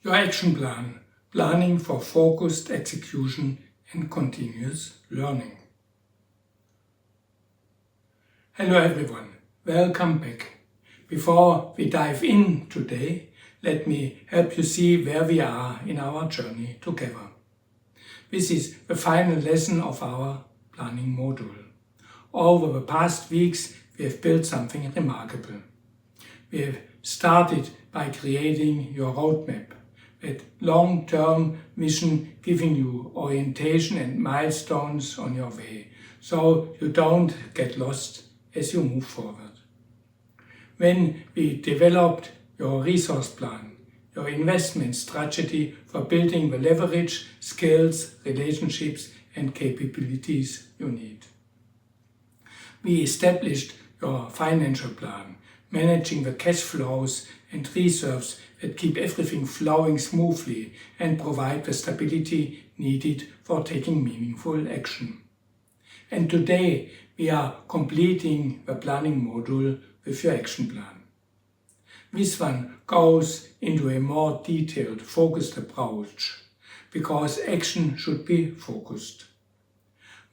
Your action plan, planning for focused execution and continuous learning. Hello everyone, welcome back. Before we dive in today, let me help you see where we are in our journey together. This is the final lesson of our planning module. Over the past weeks, we have built something remarkable. We have started by creating your roadmap, that long-term vision giving you orientation and milestones on your way, so you don't get lost as you move forward. When we developed your resource plan, your investment strategy for building the leverage, skills, relationships and capabilities you need. We established your financial plan, managing the cash flows and reserves that keep everything flowing smoothly and provide the stability needed for taking meaningful action. And today we are completing the planning module with your action plan. This one goes into a more detailed, focused approach, because action should be focused.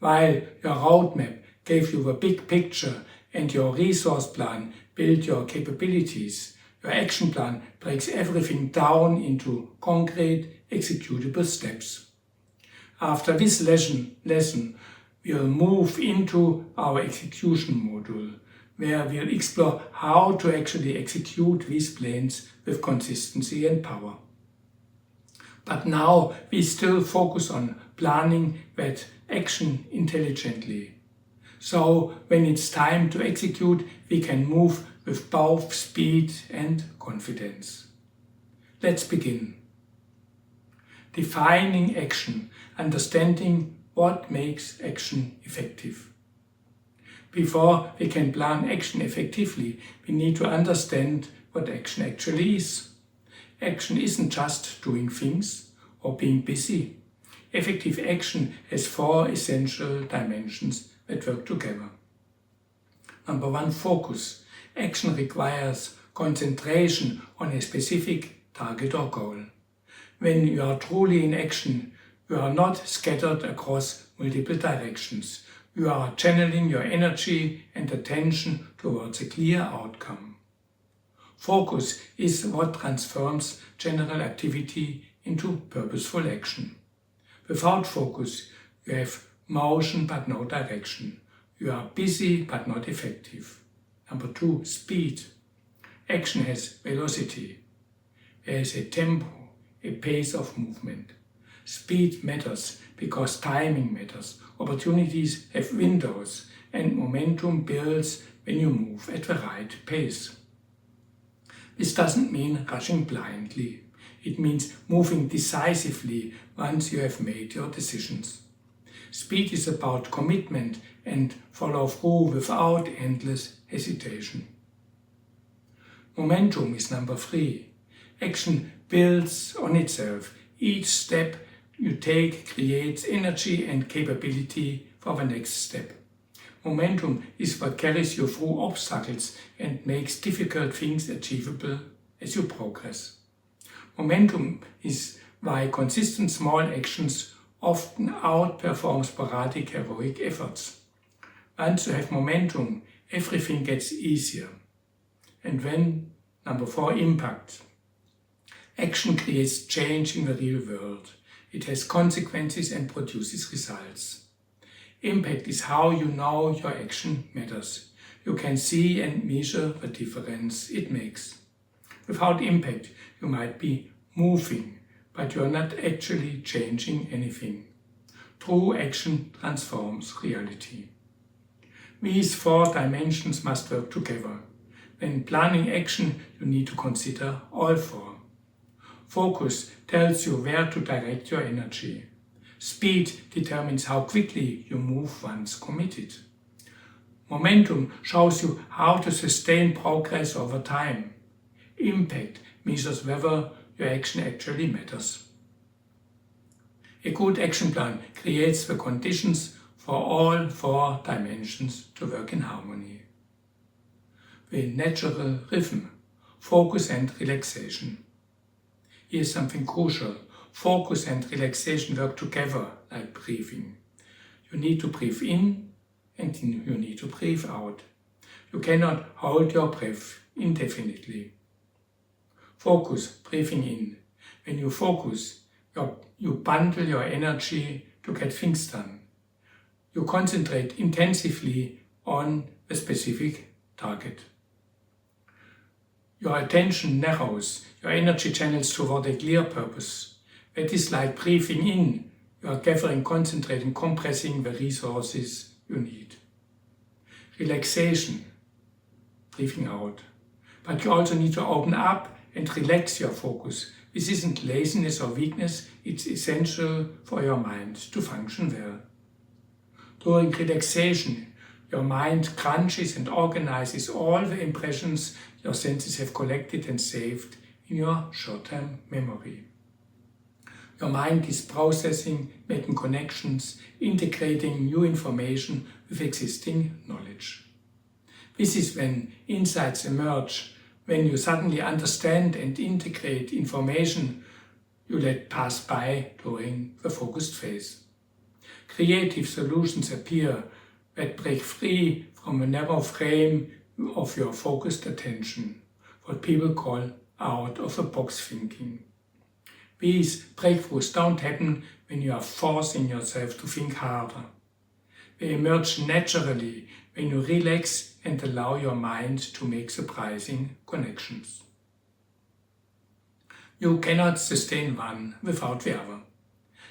While your roadmap gave you the big picture and your resource plan built your capabilities, your action plan breaks everything down into concrete, executable steps. After this lesson, we'll move into our execution module, where we'll explore how to actually execute these plans with consistency and power. But now we still focus on planning that action intelligently. So when it's time to execute, we can move with both speed and confidence. Let's begin. Defining action, understanding what makes action effective. Before we can plan action effectively, we need to understand what action actually is. Action isn't just doing things or being busy. Effective action has 4 essential dimensions that work together. Number 1, focus. Action requires concentration on a specific target or goal. When you are truly in action, you are not scattered across multiple directions. You are channeling your energy and attention towards a clear outcome. Focus is what transforms general activity into purposeful action. Without focus, you have motion but no direction. You are busy but not effective. Number 2, speed. Action has velocity. There is a tempo, a pace of movement. Speed matters because timing matters. Opportunities have windows and momentum builds when you move at the right pace. This doesn't mean rushing blindly. It means moving decisively once you have made your decisions. Speed is about commitment and follow through without endless hesitation. Momentum is number 3. Action builds on itself. Each step you take creates energy and capability for the next step. Momentum is what carries you through obstacles and makes difficult things achievable as you progress. Momentum is why consistent small actions often outperform sporadic heroic efforts. Once you have momentum, everything gets easier. And then, number 4, impact. Action creates change in the real world. It has consequences and produces results. Impact is how you know your action matters. You can see and measure the difference it makes. Without impact, you might be moving, but you are not actually changing anything. True action transforms reality. These 4 dimensions must work together. When planning action, you need to consider all 4. Focus tells you where to direct your energy. Speed determines how quickly you move once committed. Momentum shows you how to sustain progress over time. Impact measures whether your action actually matters. A good action plan creates the conditions for all 4 dimensions to work in harmony. The natural rhythm, focus and relaxation. Here's something crucial. Focus and relaxation work together like breathing. You need to breathe in and you need to breathe out. You cannot hold your breath indefinitely. Focus, breathing in. When you focus, you bundle your energy to get things done. You concentrate intensively on a specific target. Your attention narrows, your energy channels toward a clear purpose. That is like breathing in. You are gathering, concentrating, compressing the resources you need. Relaxation, breathing out. But you also need to open up and relax your focus. This isn't laziness or weakness, it's essential for your mind to function well. During relaxation, your mind crunches and organizes all the impressions your senses have collected and saved in your short-term memory. Your mind is processing, making connections, integrating new information with existing knowledge. This is when insights emerge, when you suddenly understand and integrate information you let pass by during the focused phase. Creative solutions appear that break free from a narrow frame of your focused attention, what people call out-of-the-box thinking. These breakthroughs don't happen when you are forcing yourself to think harder. They emerge naturally when you relax and allow your mind to make surprising connections. You cannot sustain one without the other.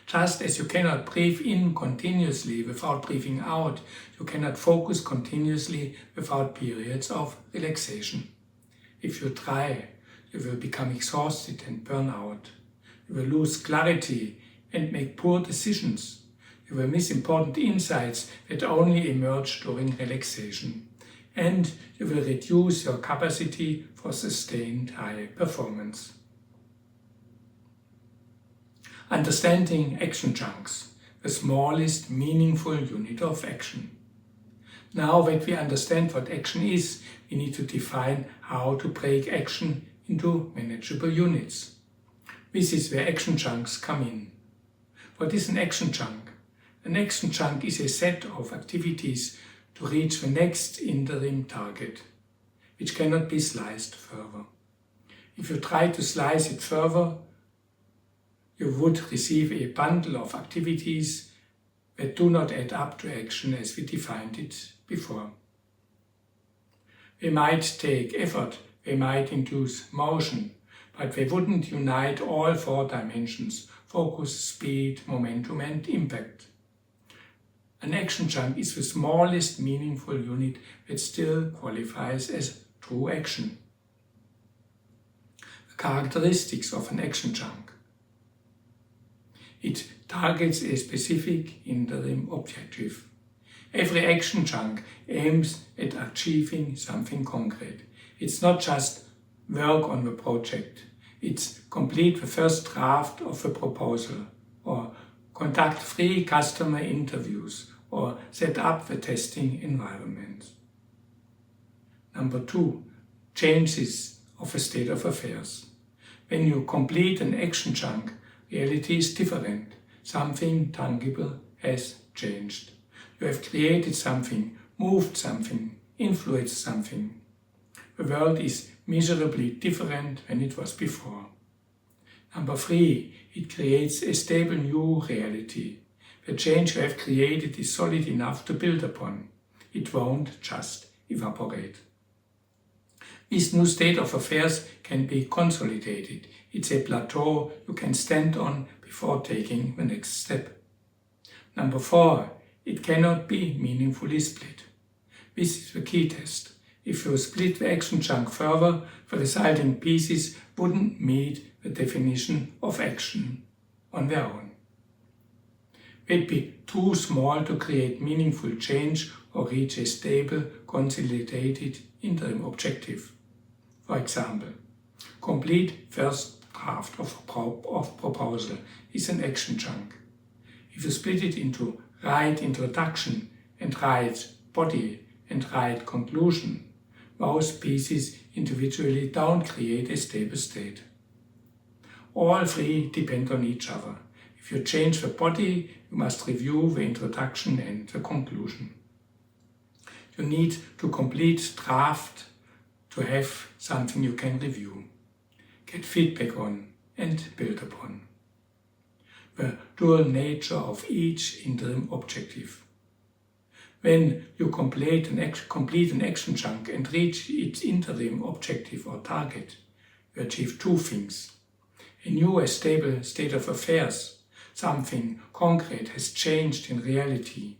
Just as you cannot breathe in continuously without breathing out, you cannot focus continuously without periods of relaxation. If you try, you will become exhausted and burn out. You will lose clarity and make poor decisions. You will miss important insights that only emerge during relaxation. And you will reduce your capacity for sustained high performance. Understanding action chunks, the smallest meaningful unit of action. Now that we understand what action is, we need to define how to break action into manageable units. This is where action chunks come in. What is an action chunk? An action chunk is a set of activities to reach the next interim target, which cannot be sliced further. If you try to slice it further, you would receive a bundle of activities that do not add up to action as we defined it before. They might take effort, they might induce motion, but they wouldn't unite all 4 dimensions: focus, speed, momentum and impact. An action chunk is the smallest meaningful unit that still qualifies as true action. The characteristics of an action chunk. It targets a specific interim objective. Every action chunk aims at achieving something concrete. It's not just work on the project. It's complete the first draft of a proposal, or conduct 3 customer interviews, or set up the testing environment. Number 2, changes of a state of affairs. When you complete an action chunk, reality is different. Something tangible has changed. You have created something, moved something, influenced something. The world is miserably different than it was before. Number 3, it creates a stable new reality. The change you have created is solid enough to build upon. It won't just evaporate. This new state of affairs can be consolidated. It's a plateau you can stand on before taking the next step. Number 4, it cannot be meaningfully split. This is the key test. If you split the action chunk further, the resulting pieces wouldn't meet the definition of action on their own. They'd be too small to create meaningful change or reach a stable, consolidated interim objective. For example, complete first draft of proposal is an action chunk. If you split it into right introduction and right body and right conclusion, those pieces individually don't create a stable state. All three depend on each other. If you change the body, you must review the introduction and the conclusion. You need to complete draft to have something you can review, get feedback on and build upon. The dual nature of each interim objective. When you complete an action chunk and reach its interim objective or target, you achieve two things. A new and stable state of affairs, something concrete has changed in reality.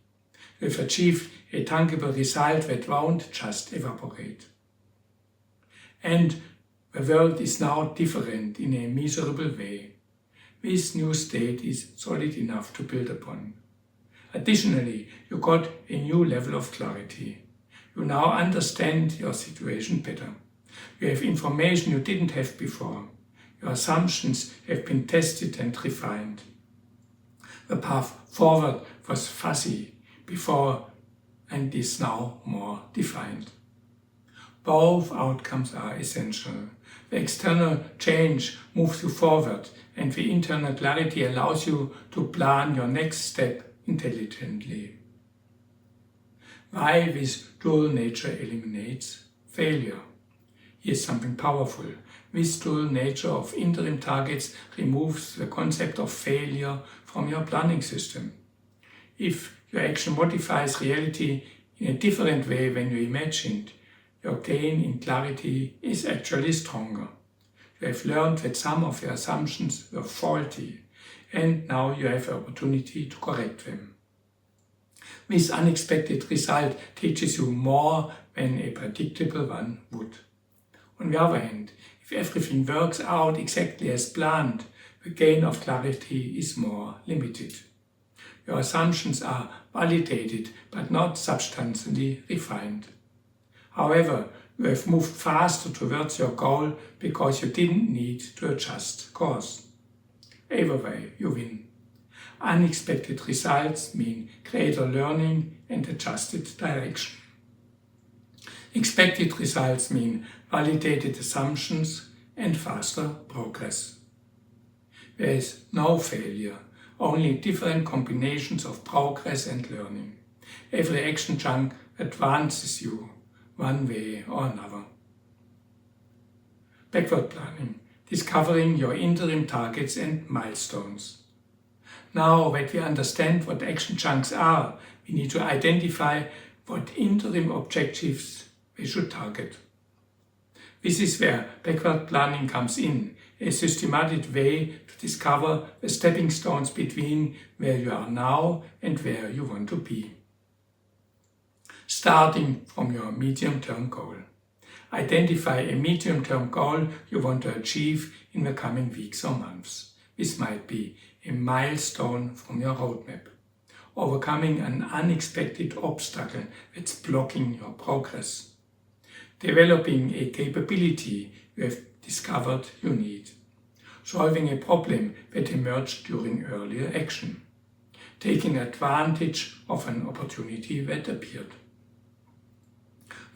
You have achieved a tangible result that won't just evaporate. And the world is now different in a miserable way. This new state is solid enough to build upon. Additionally, you got a new level of clarity. You now understand your situation better. You have information you didn't have before. Your assumptions have been tested and refined. The path forward was fuzzy before and is now more defined. Both outcomes are essential. The external change moves you forward, and the internal clarity allows you to plan your next step intelligently. Why this dual nature eliminates failure? Here's something powerful. This dual nature of interim targets removes the concept of failure from your planning system. If your action modifies reality in a different way than you imagined, your gain in clarity is actually stronger. You have learned that some of your assumptions were faulty, and now you have the opportunity to correct them. This unexpected result teaches you more than a predictable one would. On the other hand, if everything works out exactly as planned, the gain of clarity is more limited. Your assumptions are validated but not substantially refined. However, you have moved faster towards your goal because you didn't need to adjust course. Either way, you win. Unexpected results mean greater learning and adjusted direction. Expected results mean validated assumptions and faster progress. There is no failure, only different combinations of progress and learning. Every action chunk advances you one way or another. Backward planning, discovering your interim targets and milestones. Now that we understand what action chunks are, we need to identify what interim objectives we should target. This is where backward planning comes in, a systematic way to discover the stepping stones between where you are now and where you want to be. Starting from your medium-term goal. Identify a medium-term goal you want to achieve in the coming weeks or months. This might be a milestone from your roadmap. Overcoming an unexpected obstacle that's blocking your progress. Developing a capability you have discovered you need. Solving a problem that emerged during earlier action. Taking advantage of an opportunity that appeared.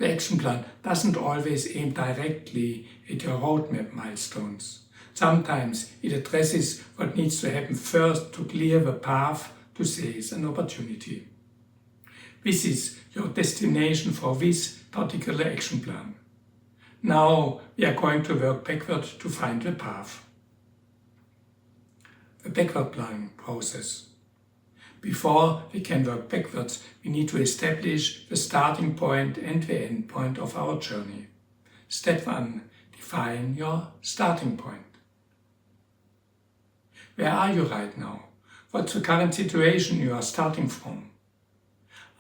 The action plan doesn't always aim directly at your roadmap milestones. Sometimes it addresses what needs to happen first to clear the path to seize an opportunity. This is your destination for this particular action plan. Now we are going to work backward to find the path. The backward planning process. Before we can work backwards, we need to establish the starting point and the end point of our journey. Step 1. Define your starting point. Where are you right now? What's the current situation you are starting from?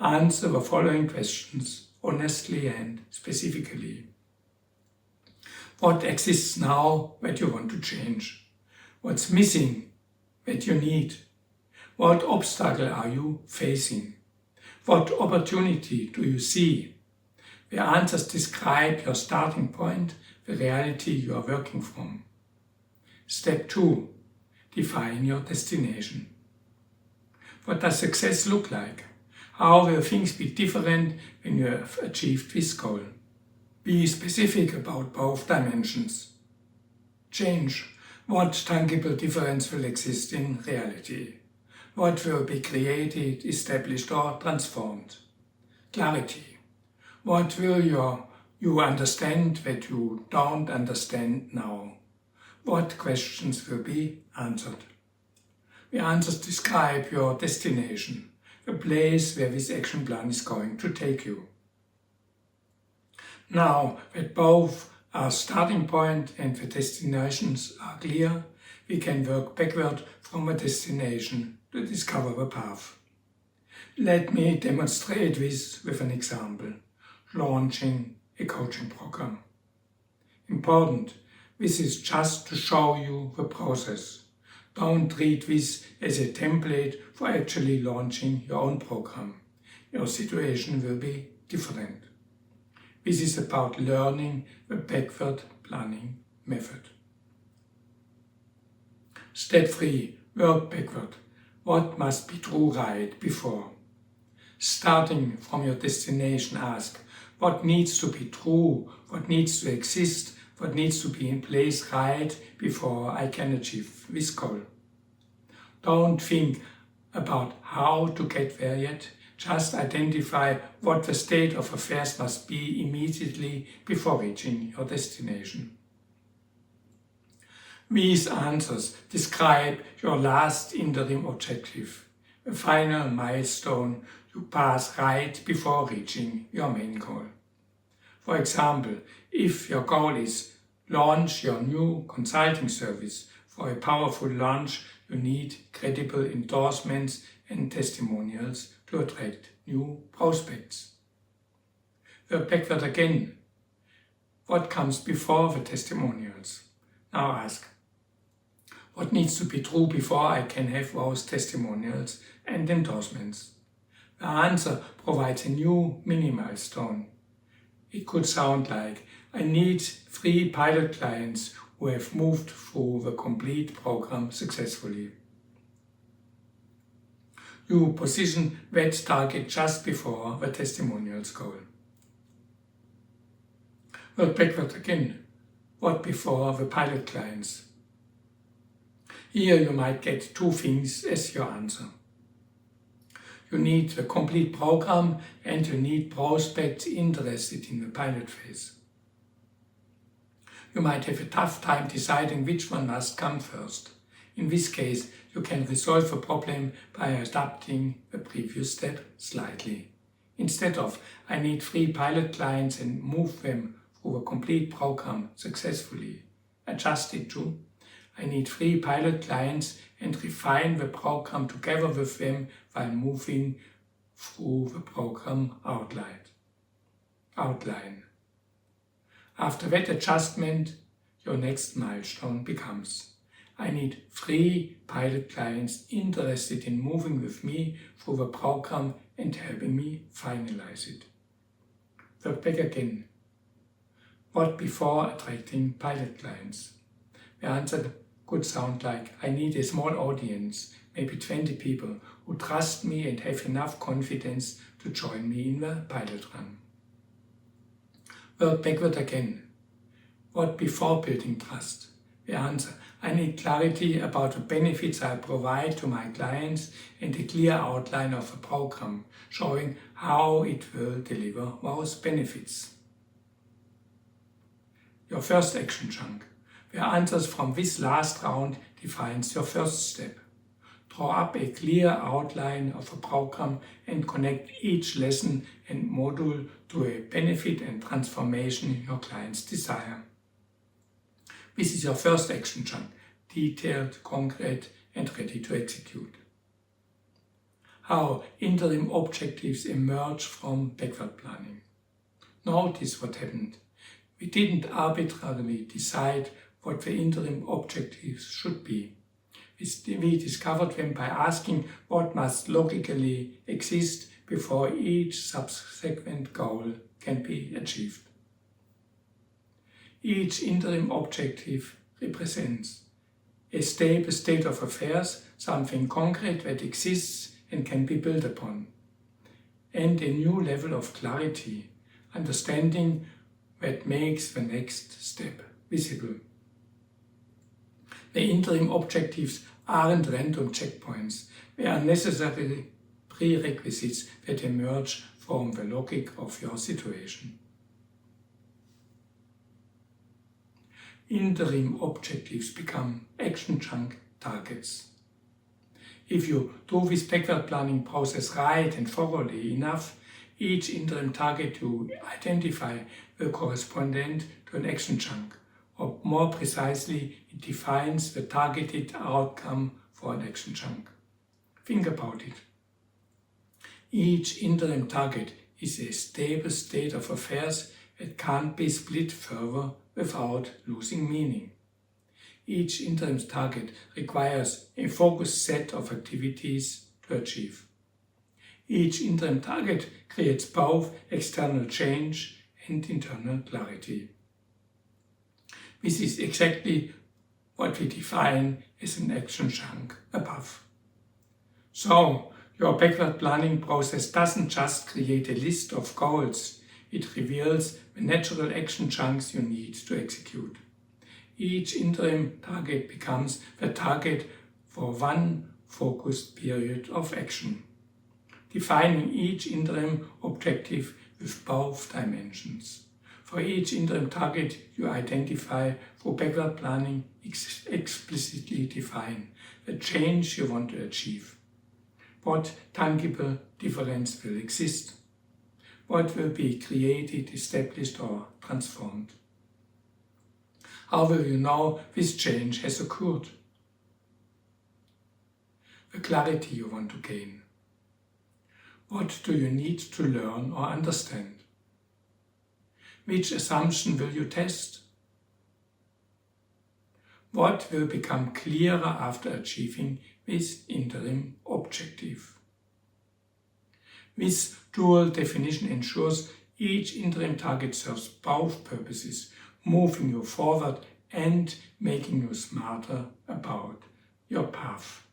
Answer the following questions honestly and specifically. What exists now that you want to change? What's missing that you need? What obstacle are you facing? What opportunity do you see? The answers describe your starting point, the reality you are working from. Step 2. Define your destination. What does success look like? How will things be different when you have achieved this goal? Be specific about both dimensions. Change. What tangible difference will exist in reality? What will be created, established or transformed? Clarity. What will you understand that you don't understand now? What questions will be answered? The answers describe your destination, the place where this action plan is going to take you. Now that both our starting point and the destinations are clear, we can work backward from a destination to discover the path. Let me demonstrate this with an example: launching a coaching program. Important, this is just to show you the process. Don't treat this as a template for actually launching your own program. Your situation will be different. This is about learning the backward planning method. Step 3. Work backward. What must be true right before? Starting from your destination, ask what needs to be true, what needs to exist, what needs to be in place right before I can achieve this goal. Don't think about how to get there yet. Just identify what the state of affairs must be immediately before reaching your destination. These answers describe your last interim objective, a final milestone you pass right before reaching your main goal. For example, if your goal is launch your new consulting service, for a powerful launch you need credible endorsements and testimonials to attract new prospects. Work backward again. What comes before the testimonials? Now ask, what needs to be true before I can have those testimonials and endorsements? The answer provides a new mini milestone. It could sound like, I need 3 pilot clients who have moved through the complete program successfully. You position that target just before the testimonials goal. Work backward again. What before the pilot clients? Here you might get 2 things as your answer. You need the complete program and you need prospects interested in the pilot phase. You might have a tough time deciding which one must come first. In this case, you can resolve the problem by adapting the previous step slightly. Instead of, I need 3 pilot clients and move them through a complete program successfully, adjust it to, I need 3 pilot clients and refine the program together with them while moving through the program outline. After that adjustment, your next milestone becomes, I need 3 pilot clients interested in moving with me through the program and helping me finalize it. Work back again. What before attracting pilot clients? The answer could sound like, I need a small audience, maybe 20 people, who trust me and have enough confidence to join me in the pilot run. Work backward again. What before building trust? The answer, I need clarity about the benefits I provide to my clients and a clear outline of a program showing how it will deliver those benefits. Your first action chunk. The answers from this last round defines your first step. Draw up a clear outline of a program and connect each lesson and module to a benefit and transformation your clients desire. This is your first action chunk, detailed, concrete and ready to execute. How interim objectives emerge from backward planning. Notice what happened. We didn't arbitrarily decide what the interim objectives should be. We discovered them by asking what must logically exist before each subsequent goal can be achieved. Each interim objective represents a stable state of affairs, something concrete that exists and can be built upon, and a new level of clarity, understanding that makes the next step visible. The interim objectives aren't random checkpoints. They are necessary prerequisites that emerge from the logic of your situation. Interim objectives become action chunk targets. If you do this backward planning process right and thoroughly enough, each interim target you identify will correspond to an action chunk, or more precisely, it defines the targeted outcome for an action chunk. Think about it. Each interim target is a stable state of affairs that can't be split further without losing meaning. Each interim target requires a focused set of activities to achieve. Each interim target creates both external change and internal clarity. This is exactly what we define as an action chunk above. So, your backward planning process doesn't just create a list of goals, it reveals the natural action chunks you need to execute. Each interim target becomes the target for one focused period of action, defining each interim objective with both dimensions. For each interim target you identify through backward planning, explicitly define the change you want to achieve. What tangible difference will exist? What will be created, established or transformed? How will you know this change has occurred? The clarity you want to gain. What do you need to learn or understand? Which assumption will you test? What will become clearer after achieving this interim objective? This dual definition ensures each interim target serves both purposes, moving you forward and making you smarter about your path.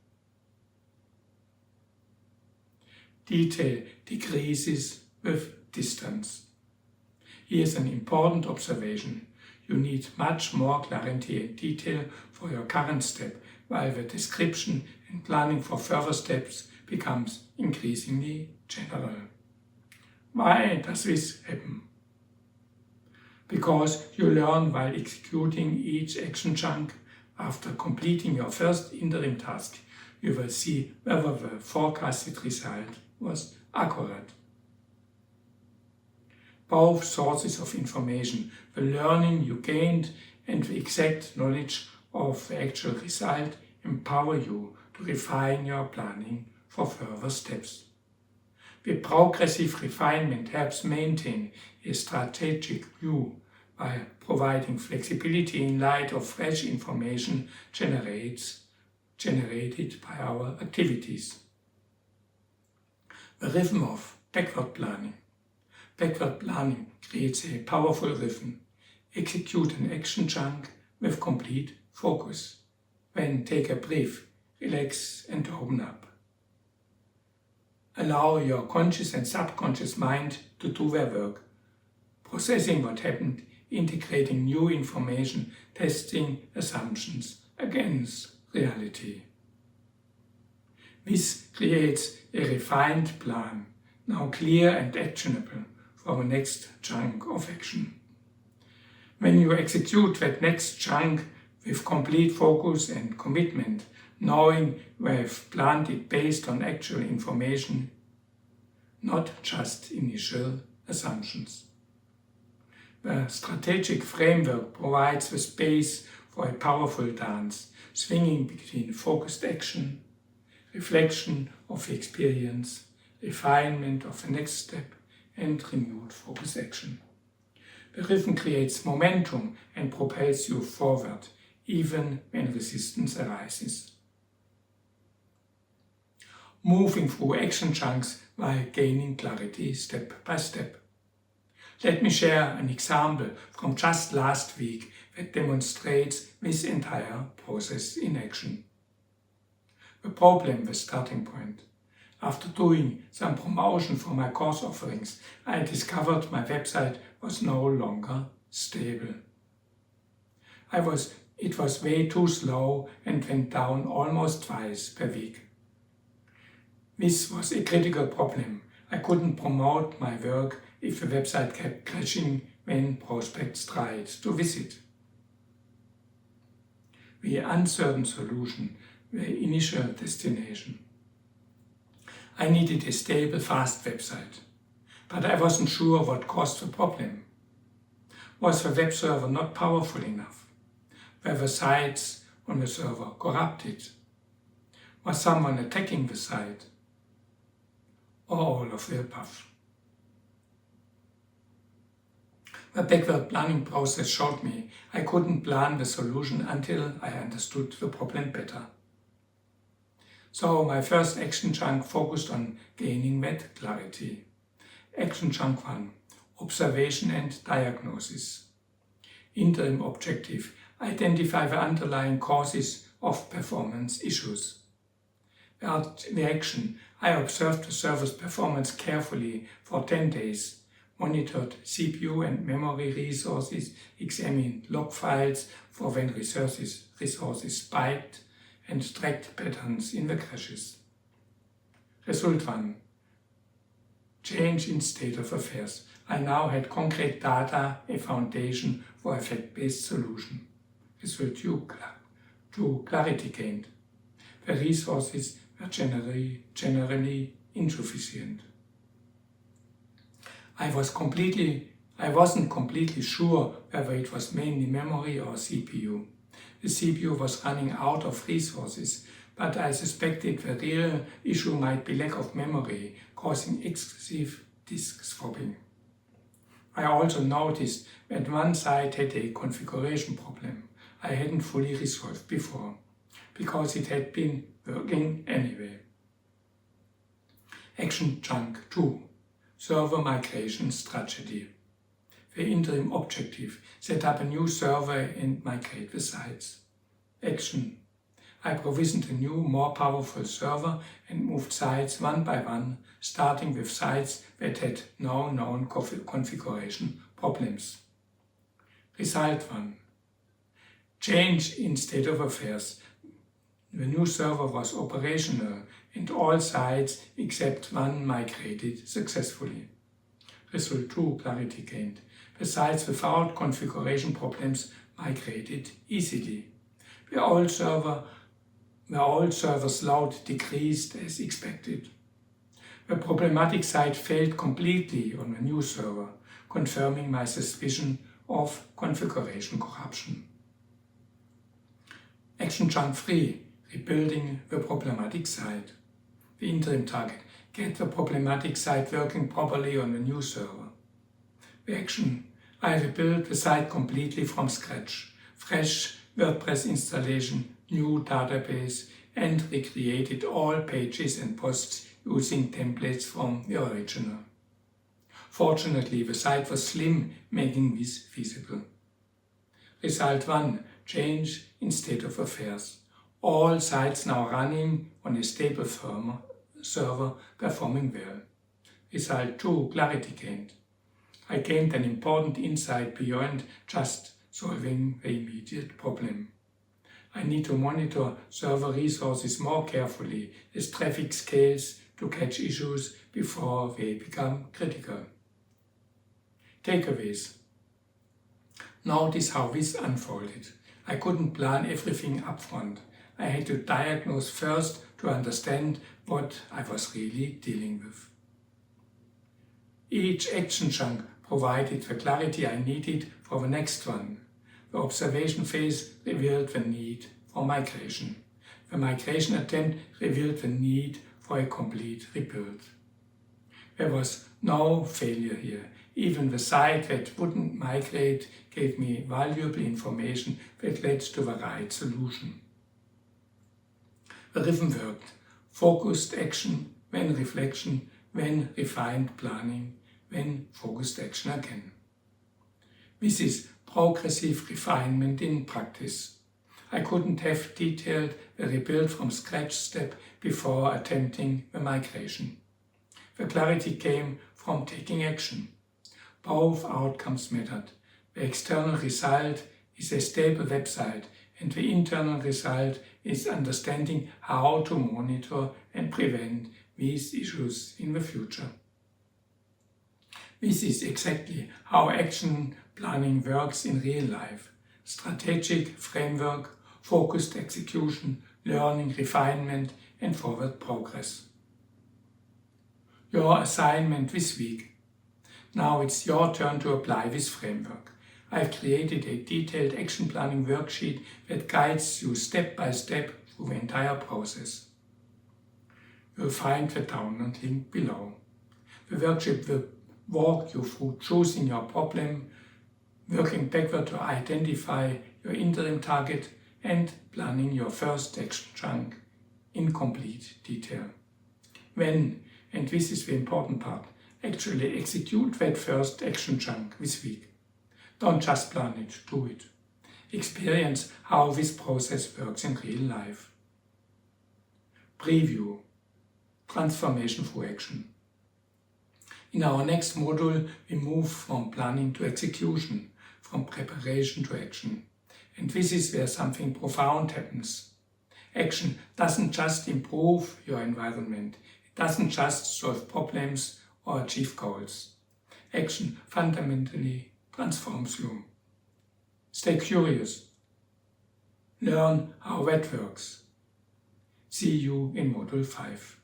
Detail decreases with distance. Here's an important observation. You need much more clarity and detail for your current step, while the description and planning for further steps becomes increasingly general. Why does this happen? Because you learn while executing each action chunk. After completing your first interim task, you will see whether the forecasted result was accurate. Both sources of information, the learning you gained and the exact knowledge of the actual result, empower you to refine your planning for further steps. The progressive refinement helps maintain a strategic view by providing flexibility in light of fresh information generated by our activities. The rhythm of backward planning. Backward planning creates a powerful rhythm. Execute an action chunk with complete focus. Then take a breath, relax and open up. Allow your conscious and subconscious mind to do their work, processing what happened, integrating new information, testing assumptions against reality. This creates a refined plan, now clear and actionable for the next chunk of action. When you execute that next chunk with complete focus and commitment, knowing you have planned it based on actual information, not just initial assumptions. The strategic framework provides the space for a powerful dance, swinging between focused action, reflection of the experience, refinement of the next step, and renewed focus action. The rhythm creates momentum and propels you forward, even when resistance arises. Moving through action chunks while gaining clarity step by step. Let me share an example from just last week that demonstrates this entire process in action. The problem, the starting point. After doing some promotion for my course offerings, I discovered my website was no longer stable. I was It was way too slow and went down almost twice per week. This was a critical problem. I couldn't promote my work if the website kept crashing when prospects tried to visit. The uncertain solution, the initial destination. I needed a stable, fast website, but I wasn't sure what caused the problem. Was the web server not powerful enough? Were the sites on the server corrupted? Was someone attacking the site? Or all of the above? The backward planning process showed me I couldn't plan the solution until I understood the problem better. So my first action chunk focused on gaining that clarity. Action chunk 1. Observation and diagnosis. Interim objective. Identify the underlying causes of performance issues. The action. I observed the server's performance carefully for 10 days, monitored CPU and memory resources, examined log files for when resources spiked, and tracked patterns in the crashes. Result 1. Change in state of affairs. I now had concrete data, a foundation for a fact-based solution. Result 2. Clarity gained. The resources were generally insufficient. I wasn't completely sure whether it was mainly memory or CPU. The CPU was running out of resources, but I suspected the real issue might be lack of memory, causing excessive disk swapping. I also noticed that one site had a configuration problem I hadn't fully resolved before, because it had been working anyway. Action chunk 2. Server migration strategy. The interim objective. Set up a new server and migrate the sites. Action. I provisioned a new, more powerful server and moved sites one by one, starting with sites that had no known configuration problems. Result 1. Change in state of affairs. The new server was operational and all sites except one migrated successfully. Result 2. Clarity gained. The sites without configuration problems migrated easily. The old server's load decreased as expected. The problematic site failed completely on the new server, confirming my suspicion of configuration corruption. Action chunk 3. Rebuilding the problematic site. The interim target. Get the problematic site working properly on the new server. The action. I rebuilt the site completely from scratch. Fresh WordPress installation, new database, and recreated all pages and posts using templates from the original. Fortunately, the site was slim, making this feasible. Result 1. Change in state of affairs. All sites now running on a stable server performing well. Result 2. Clarity gained. I gained an important insight beyond just solving the immediate problem. I need to monitor server resources more carefully as traffic scales to catch issues before they become critical. Takeaways. Notice how this unfolded. I couldn't plan everything upfront. I had to diagnose first to understand what I was really dealing with. Each action chunk provided the clarity I needed for the next one. The observation phase revealed the need for migration. The migration attempt revealed the need for a complete rebuild. There was no failure here. Even the site that wouldn't migrate gave me valuable information that led to the right solution. The rhythm worked. Focused action, then reflection, then refined planning, then focused action again. This is progressive refinement in practice. I couldn't have detailed the rebuild from scratch step before attempting the migration. The clarity came from taking action. Both outcomes mattered. The external result is a stable website and the internal result is understanding how to monitor and prevent these issues in the future. This is exactly how action planning works in real life. Strategic framework, focused execution, learning, refinement and forward progress. Your assignment this week. Now it's your turn to apply this framework. I've created a detailed action planning worksheet that guides you step by step through the entire process. You'll find the download link below. The worksheet will walk you through choosing your problem, working backward to identify your interim target, and planning your first action chunk in complete detail. When, and this is the important part, actually execute that first action chunk this week. Don't just plan it, do it. Experience how this process works in real life. Preview. Transformation through action. In our next module, we move from planning to execution, from preparation to action. And this is where something profound happens. Action doesn't just improve your environment. It doesn't just solve problems or achieve goals. Action fundamentally transforms you. Stay curious. Learn how that works. See you in Module 5.